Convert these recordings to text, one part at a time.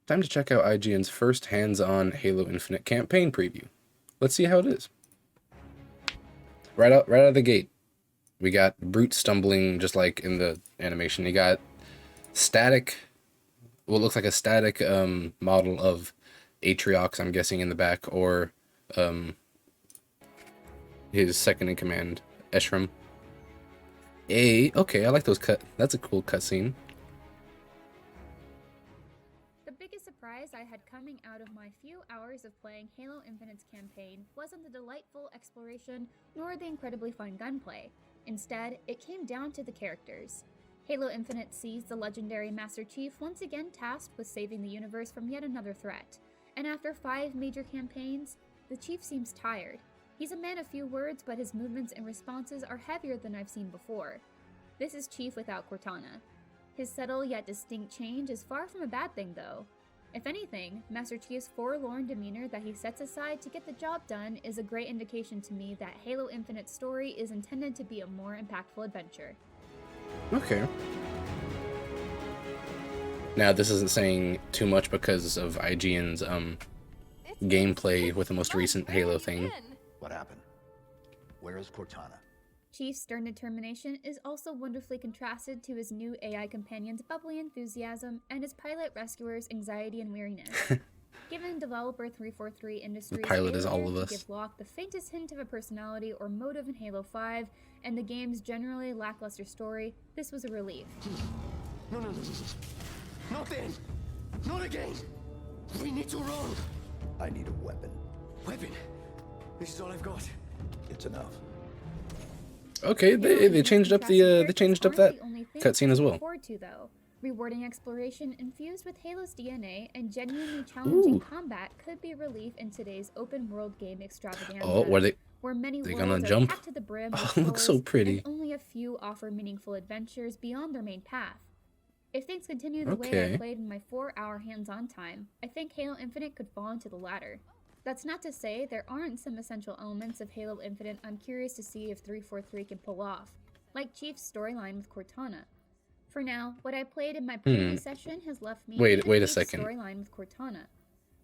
Time to check out IGN's first hands-on Halo Infinite campaign preview. Let's see how it is. Right out of the gate, we got Brute stumbling just like in the animation. You got static, what looks like a static model of Atriox, I'm guessing, in the back, or his second in command, Eshram. Okay, I like those that's a cool cutscene. The biggest surprise I had coming out of my few hours of playing Halo Infinite's campaign wasn't the delightful exploration nor the incredibly fun gunplay. Instead, it came down to the characters. Halo Infinite sees the legendary Master Chief once again tasked with saving the universe from yet another threat. And after 5 major campaigns, the Chief seems tired. He's a man of few words, but his movements and responses are heavier than I've seen before. This is Chief without Cortana. His subtle yet distinct change is far from a bad thing, though. If anything, Master Chief's forlorn demeanor that he sets aside to get the job done is a great indication to me that Halo Infinite's story is intended to be a more impactful adventure. Okay. Now, this isn't saying too much because of IGN's gameplay with the most recent Halo thing. What happened? Where is Cortana? Chief's stern determination is also wonderfully contrasted to his new AI companion's bubbly enthusiasm and his pilot rescuer's anxiety and weariness. Given developer 343 Industries' The pilot is failure all of to us. give Locke the faintest hint of a personality or motive in Halo 5, and the game's generally lackluster story, this was a relief. No. Not then. Not again. We need to run. I need a weapon. Weapon. This is all I've got. It's enough. Okay, they changed up that cutscene as well. To, though. Rewarding exploration infused with Halo's DNA and genuinely challenging combat could be relief in today's open-world game extravaganza. Oh, where many they worlds gonna are jump? packed to the brim Oh, with it looks so goals, pretty. and only a few offer meaningful adventures beyond their main path. If things continue the way Okay. I played in my 4-hour hands-on time, I think Halo Infinite could fall into the latter. That's not to say there aren't some essential elements of Halo Infinite I'm curious to see if 343 can pull off, like Chief's storyline with Cortana. For now, what I played in my previous session has left me Wait a Chief's second. storyline with Cortana.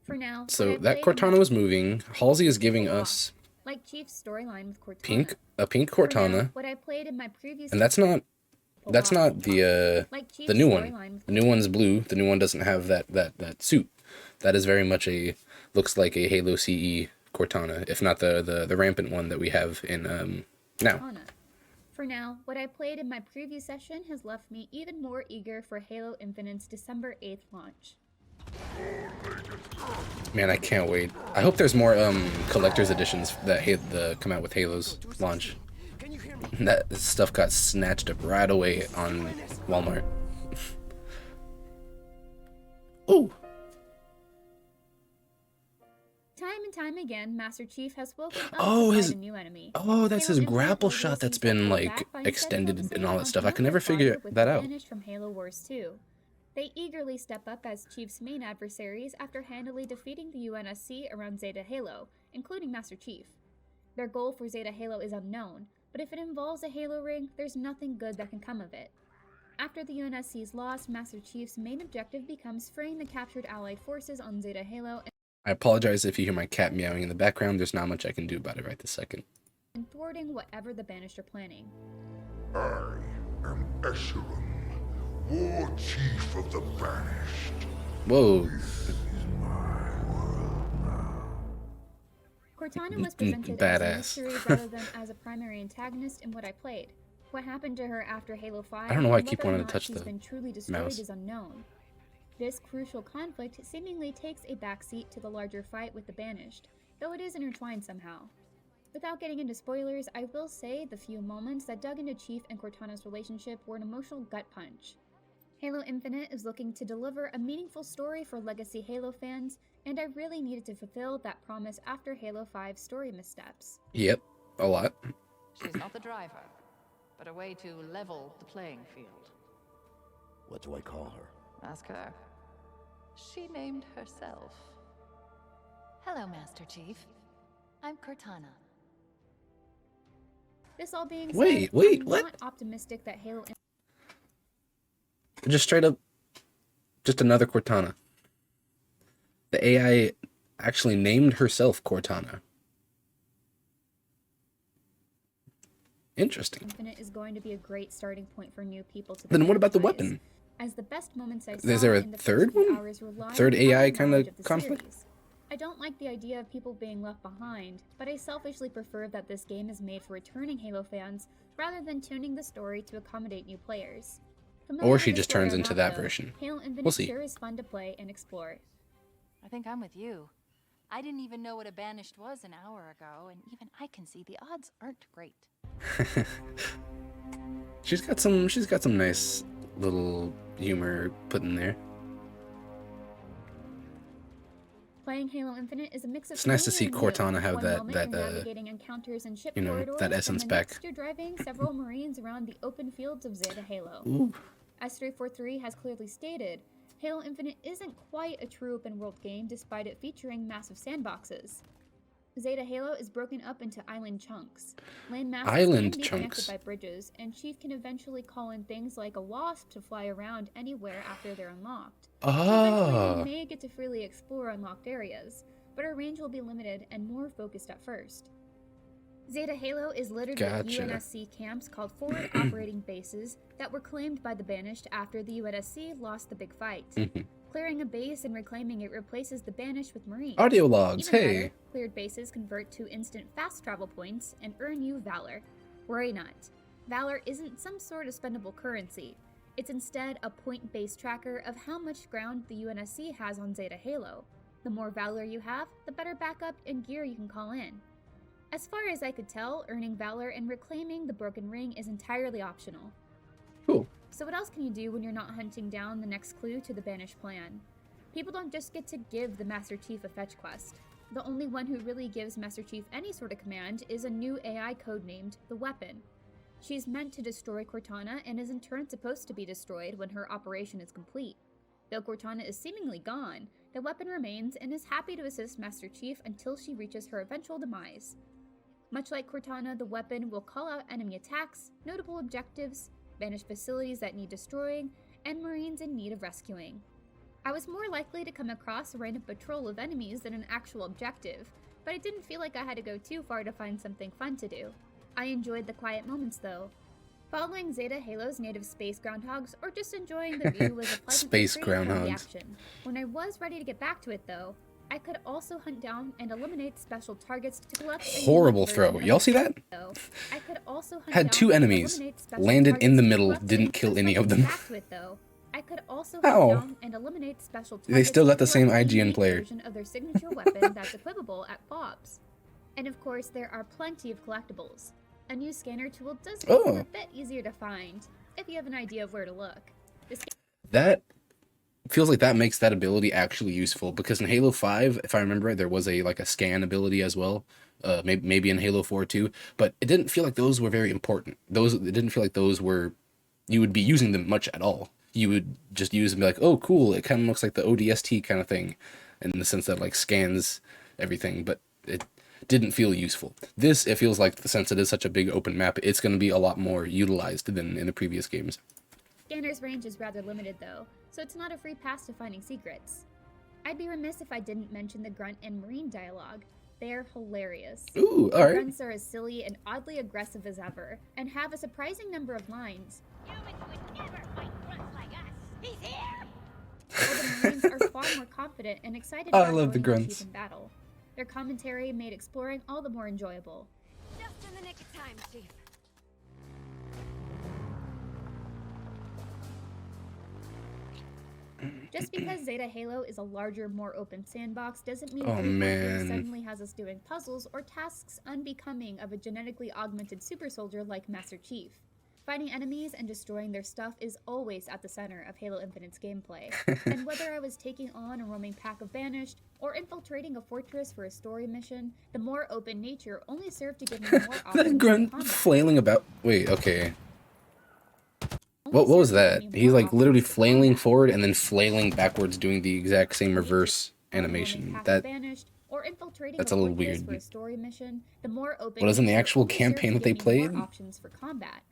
For now, So what I that played in my Cortana was moving. Halsey is giving pull off, us like Chief's storyline with Cortana. a pink For now, Cortana, what I played in my previous and that's not the new one. The new one's blue. The new one doesn't have that suit. That is very much looks like a Halo CE Cortana, if not the rampant one that we have in now. For now, what I played in my previous session has left me even more eager for Halo Infinite's December 8th launch. Man, I can't wait. I hope there's more collector's editions that come out with Halo's launch. That stuff got snatched up right away on Walmart. Ooh. Time and time again, Master Chief has woken up Oh, to fight a new enemy. That's his Halo grapple Infinite shot that's releases been that like back by extended focusing and all that on stuff. I can another never figure fighter with that the out. Banished from Halo Wars 2. They eagerly step up as Chief's main adversaries after handily defeating the UNSC around Zeta Halo, including Master Chief. Their goal for Zeta Halo is unknown, but if it involves a Halo ring, there's nothing good that can come of it. After the UNSC's loss, Master Chief's main objective becomes freeing the captured Allied forces on Zeta Halo I apologize if you hear my cat meowing in the background. There's not much I can do about it right this second. and thwarting whatever the Banished are planning. I am Escharum, War Chief of the Banished. Whoa. This is my world now. Cortana was presented as a Badass. mystery rather than as a primary antagonist in what I played. What happened to her after Halo 5 I don't know why I and keep whether or wanting to not touch she's the been truly destroyed mouse. is unknown. This crucial conflict seemingly takes a backseat to the larger fight with the Banished, though it is intertwined somehow. Without getting into spoilers, I will say the few moments that dug into Chief and Cortana's relationship were an emotional gut punch. Halo Infinite is looking to deliver a meaningful story for legacy Halo fans, and I really needed to fulfill that promise after Halo 5's story missteps. Yep, a lot. She's not the driver, but a way to level the playing field. What do I call her? Ask her. She named herself. Hello, Master Chief. I'm Cortana. This all being said, Wait, I'm what? not optimistic that Halo Infinite. Just straight up, just another Cortana. The AI actually named herself Cortana. Interesting. Infinite is going to be a great starting point for new people to the Then what about the franchise, weapon? as the best moments I saw Is there a in the third first few one? hours rely Third on AI my kind knowledge of the conflict? series. I don't like the idea of people being left behind, but I selfishly prefer that this game is made for returning Halo fans rather than tuning the story to accommodate new players. Familiar Or with she the just story turns or into not, that though, version. Halo Infinite We'll see. sure is fun to play and explore. I think I'm with you. I didn't even know what a banished was an hour ago, and even I can see the odds aren't great. She's got some nice little humor put in there. Playing Halo Infinite is a mix of It's nice to see familiar and new. Cortana have One that moment you're navigating encounters and ship you know, corridors, that essence and the back. next you're driving several Marines around the open fields of Zeta Halo. Ooh. As 343 has clearly stated, Halo Infinite isn't quite a true open-world game despite it featuring massive sandboxes. Zeta Halo is broken up into island chunks. Land masses Island can be chunks. connected by bridges, and Chief can eventually call in things like a wasp to fly around anywhere after they're unlocked. So eventually Ah. you may get to freely explore unlocked areas, but our range will be limited and more focused at first. Zeta Halo is littered with Gotcha. UNSC camps called Forward Operating Bases that were claimed by the Banished after the UNSC lost the big fight. Clearing a base and reclaiming it replaces the Banished with Marines. Audio logs, Even hey. better, cleared bases convert to instant fast travel points and earn you Valor. Worry not. Valor isn't some sort of spendable currency. It's instead a point-based tracker of how much ground the UNSC has on Zeta Halo. The more Valor you have, the better backup and gear you can call in. As far as I could tell, earning Valor and reclaiming the Broken Ring is entirely optional. Cool. So what else can you do when you're not hunting down the next clue to the Banished plan? People don't just get to give the Master Chief a fetch quest. The only one who really gives Master Chief any sort of command is a new AI codenamed the Weapon. She's meant to destroy Cortana and is in turn supposed to be destroyed when her operation is complete. Though Cortana is seemingly gone, the Weapon remains and is happy to assist Master Chief until she reaches her eventual demise. Much like Cortana, the Weapon will call out enemy attacks, notable objectives, Banished facilities that need destroying, and Marines in need of rescuing. I was more likely to come across a random patrol of enemies than an actual objective, but I didn't feel like I had to go too far to find something fun to do. I enjoyed the quiet moments though. Following Zeta Halo's native space groundhogs or just enjoying the view was a pleasant Space retreat from the groundhogs. action. When I was ready to get back to it though, I could also hunt down and eliminate special targets to collect a Horrible unique throw. version of Y'all see that? though. I could also hunt Had down two and enemies, eliminate special landed in the targets to middle, collect didn't a kill unique any of version them. back to it, though. I could also Ow. hunt down and eliminate special They targets still to got the same collect a IGN unique player. version of their signature weapon that's equipable at FOBs. And of course, there are plenty of collectibles. A new scanner tool does make them Oh. a bit easier to find, if you have an idea of where to look. This That feels like that makes that ability actually useful, because in Halo 5, if I remember right, there was a scan ability as well. Maybe in Halo 4 too, but it didn't feel like those were very important. It didn't feel like those were, you would be using them much at all. You would just use them and be like, oh cool, it kind of looks like the ODST kind of thing, in the sense that like scans everything, but it didn't feel useful. This, it feels like, since it is such a big open map, it's going to be a lot more utilized than in the previous games. scanner's range is rather limited though, so it's not a free pass to finding secrets. I'd be remiss if I didn't mention the Grunt and Marine dialogue. They're hilarious. Ooh, The alright. grunts are as silly and oddly aggressive as ever, and have a surprising number of lines. Humans would never fight grunts like us. He's here! While the Marines are far more confident and excited I about love the going on grunts. Chief in battle. Their commentary made exploring all the more enjoyable. Just in the nick of time, Chief. Just because Zeta Halo is a larger, more open sandbox doesn't mean Oh, Free Fire man. suddenly has us doing puzzles or tasks unbecoming of a genetically augmented super soldier like Master Chief. Fighting enemies and destroying their stuff is always at the center of Halo Infinite's gameplay, and whether I was taking on a roaming pack of Banished or infiltrating a fortress for a story mission, the more open nature only served to give me more options That in grunt combat. flailing about. Wait, okay. Only What was served to that? give me He's more like literally options for flailing combat. forward and then flailing backwards, doing the exact same reverse On a roaming animation. pack of That Banished, or infiltrating that's a little fortress weird. For a story mission, the more open What is in the nature actual only served campaign to that they give me more played? options for combat.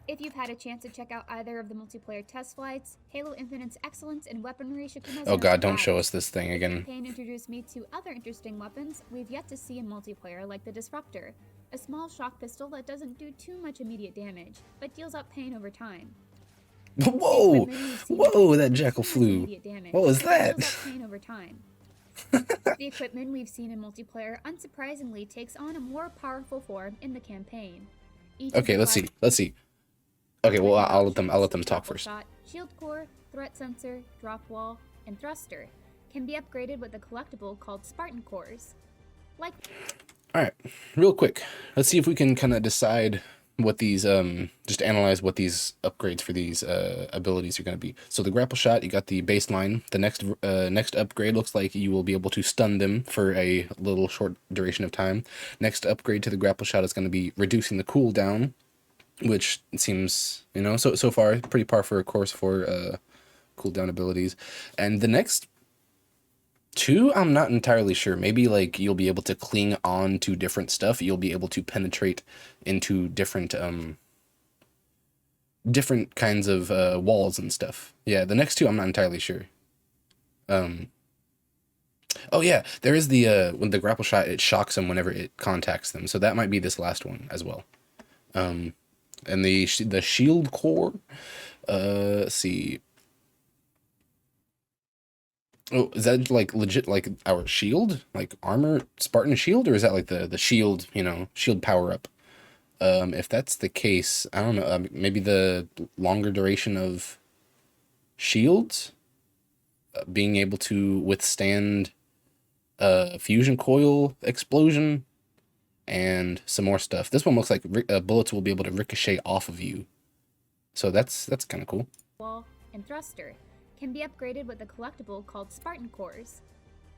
If you've had a chance to check out either of the multiplayer test flights, Halo Infinite's excellence in weaponry should come as Oh no god, don't surprise. show us this thing The again. campaign introduced me to other interesting weapons we've yet to see in multiplayer, like the Disruptor, a small shock pistol that doesn't do too much immediate damage, but deals out pain over time. Whoa! Whoa, that jackal flew. What was that? The equipment we've seen in multiplayer unsurprisingly takes on a more powerful form in the campaign. Okay, let's see. Let's see. Okay, well, I'll let them talk first. Shot, shield core, threat sensor, drop wall, and thruster can be upgraded with a collectible called Spartan cores. Like Alright, real quick. Let's see if we can kind of decide what these, just analyze what these upgrades for these abilities are going to be. So the grapple shot, you got the baseline. The next upgrade looks like you will be able to stun them for a little short duration of time. Next upgrade to the grapple shot is going to be reducing the cooldown, which seems, you know, so far pretty par for a course for cooldown abilities. And the next two, I'm not entirely sure. Maybe like you'll be able to cling on to different stuff. You'll be able to penetrate into different different kinds of walls and stuff. Yeah, the next two I'm not entirely sure. Oh yeah, there is the when the grapple shot, it shocks them whenever it contacts them. So that might be this last one as well. And the shield core, let's see. Oh, is that like legit like our shield, like armor Spartan shield, or is that like the shield, you know, shield power up? If that's the case, I don't know. Maybe the longer duration of shields, being able to withstand fusion coil explosion, and some more stuff. This one looks like bullets will be able to ricochet off of you, so that's kind of cool. wall and thruster can be upgraded with a collectible called Spartan cores.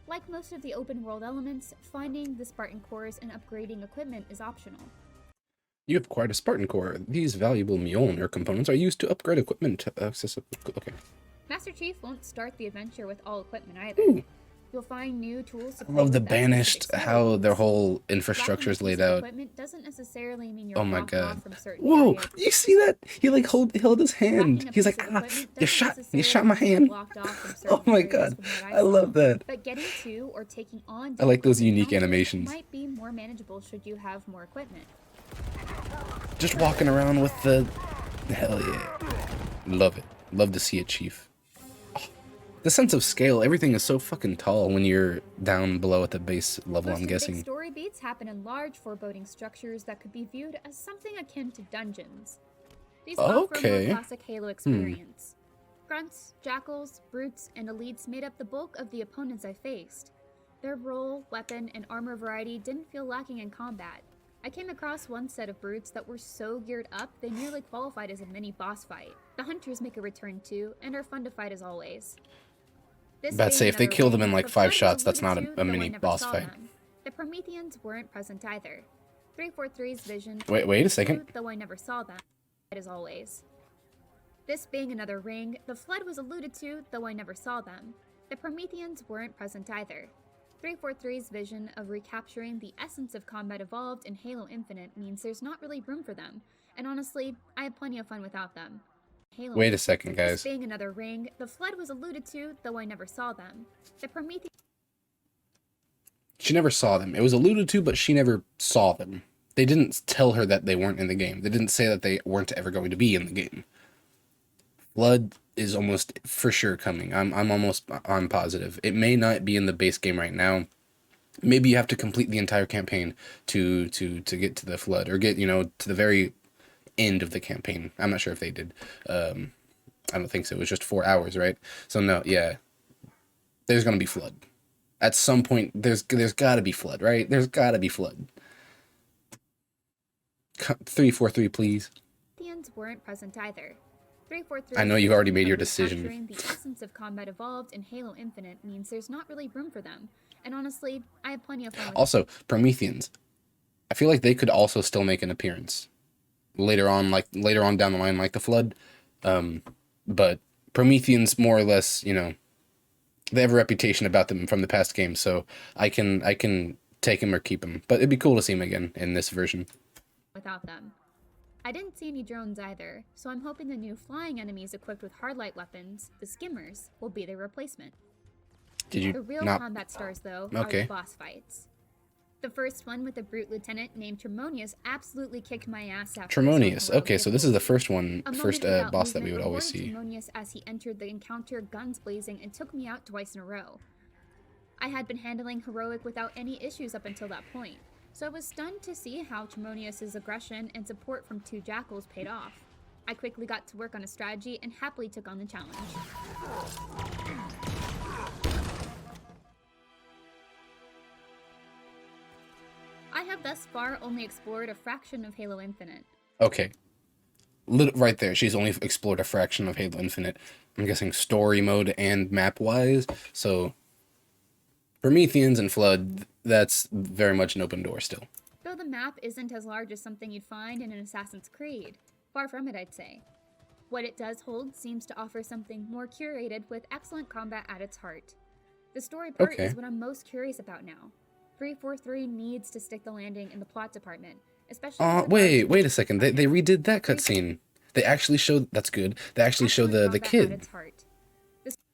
Like most of the open world elements, finding the Spartan cores and upgrading equipment is optional. You have acquired a Spartan core. These valuable Mjolnir components are used to upgrade equipment. Okay. Master Chief won't start the adventure with all equipment either. Ooh. You'll find new tools to I play love the with as you Banished, explore. how their whole Lacking infrastructure is a piece laid of out. equipment doesn't necessarily mean you're Oh my blocked god. off from certain Whoa, areas. you see that? He like held his hand. Lacking a He's piece like, of ah, equipment you doesn't shot my necessarily mean you're hand. blocked off from Oh certain my areas god. from what I saw. love that. But getting to or taking on I like those difficult unique encounters animations. might be more manageable should you have more equipment. Just walking around with the... Hell yeah. Love it. Love to see it, Chief. Oh, the sense of scale, everything is so fucking tall when you're down below at the base level, Most I'm of the guessing. big story beats happen in large foreboding structures that could be viewed as something akin to dungeons. These offer a Okay. more classic Halo experience. Grunts, jackals, brutes, and elites made up the bulk of the opponents I faced. Their role, weapon, and armor variety didn't feel lacking in combat. I came across one set of brutes that were so geared up they nearly qualified as a mini boss fight. The hunters make a return too, and are fun to fight as always. This About to being say, if they another kill them ring, in like the 5 Flood was shots, that's alluded not to, a though I mini never boss saw fight. them. The Prometheans weren't present either. 343's vision. Wait a second. Though I never saw them, as always. This being another ring, the Flood was alluded to, though I never saw them. The Prometheans weren't present either. 343's vision of recapturing the essence of combat evolved in Halo Infinite means there's not really room for them, and honestly, I had plenty of fun without them. Halo Wait a second, This guys. being another ring, the Flood was alluded to, though I never saw them. The Prometheans She never saw them. It was alluded to, but she never saw them. They didn't tell her that they weren't in the game. They didn't say that they weren't ever going to be in the game. Flood is almost for sure coming. I'm positive. It may not be in the base game right now. Maybe you have to complete the entire campaign to get to the Flood, or get, you know, to the very end of the campaign. I'm not sure if they did. I don't think so. It was just 4 hours, right? So no, yeah. There's gonna be Flood. At some point, there's gotta be Flood, right? There's gotta be Flood. 343, please. weren't present either. 343 I know you've already made your decision. Capturing the essence of combat evolved in Halo Infinite means there's not really room for them. And honestly, I have plenty of fun with Also, Prometheans. I feel like they could also still make an appearance later on down the line, like the Flood. But Prometheans, more or less, you know, they have a reputation about them from the past games, so I can take him or keep him. But it'd be cool to see him again in this version. without them. I didn't see any drones either, so I'm hoping the new flying enemies equipped with hardlight weapons, the skimmers, will be their replacement. Did you The real not? combat stars, though, Okay. are the boss fights. The first one with the brute lieutenant named Tremonius absolutely kicked my ass after Tremonius. some heroic Okay, so this is the difficulty. first one, A first moment without boss that we movement would always rewarded see. Tremonius as he entered the encounter, guns blazing, and took me out twice in a row. I had been handling heroic without any issues up until that point, so I was stunned to see how Tremonius's aggression and support from 2 jackals paid off. I quickly got to work on a strategy and happily took on the challenge. I have thus far only explored a fraction of Halo Infinite. Okay. Right there, she's only explored a fraction of Halo Infinite. I'm guessing story mode and map-wise. So, Prometheans and Flood, that's very much an open door still. Though the map isn't as large as something you'd find in an Assassin's Creed. Far from it, I'd say. What it does hold seems to offer something more curated with excellent combat at its heart. The story part Okay. is what I'm most curious about now. 343 needs to stick the landing in the plot department, especially with regard to Wait the a second. They redid that cutscene. They actually showed, that's good. They actually show excellent the combat at kid its heart.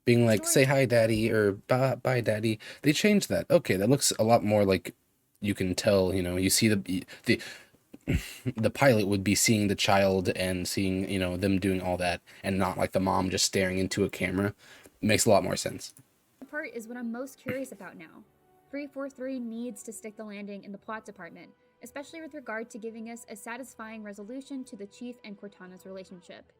being like, story- say hi, daddy, or bye, daddy. They changed that. Okay, that looks a lot more like you can tell, you know, you see the pilot would be seeing the child and seeing, you know, them doing all that, and not like the mom just staring into a camera. Makes a lot more sense. Part is what I'm most curious about now. 343 needs to stick the landing in the plot department, especially with regard to giving us a satisfying resolution to the Chief and Cortana's relationship.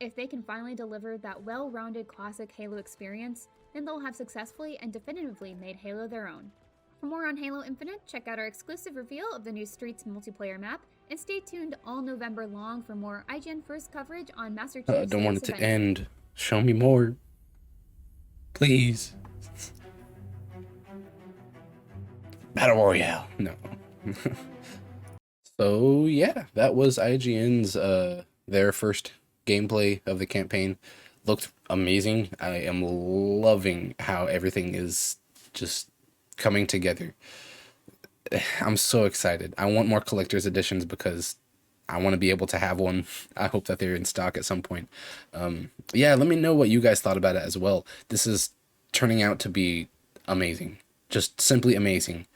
If they can finally deliver that well-rounded classic Halo experience, then they'll have successfully and definitively made Halo their own. For more on Halo Infinite, check out our exclusive reveal of the new Streets multiplayer map, and stay tuned all November long for more IGN First coverage on Master Chief's Don't want it latest to event. end. Show me more. Please. Battle Royale. No. So, yeah, that was IGN's, their first gameplay of the campaign. Looked amazing. I am loving how everything is just coming together. I'm so excited. I want more collector's editions because I want to be able to have one. I hope that they're in stock at some point. Yeah, let me know what you guys thought about it as well. This is turning out to be amazing. Just simply amazing.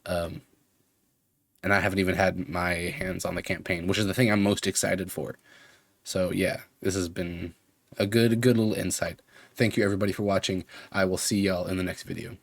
And I haven't even had my hands on the campaign, which is the thing I'm most excited for. So yeah, this has been a good little insight. Thank you everybody for watching. I will see y'all in the next video.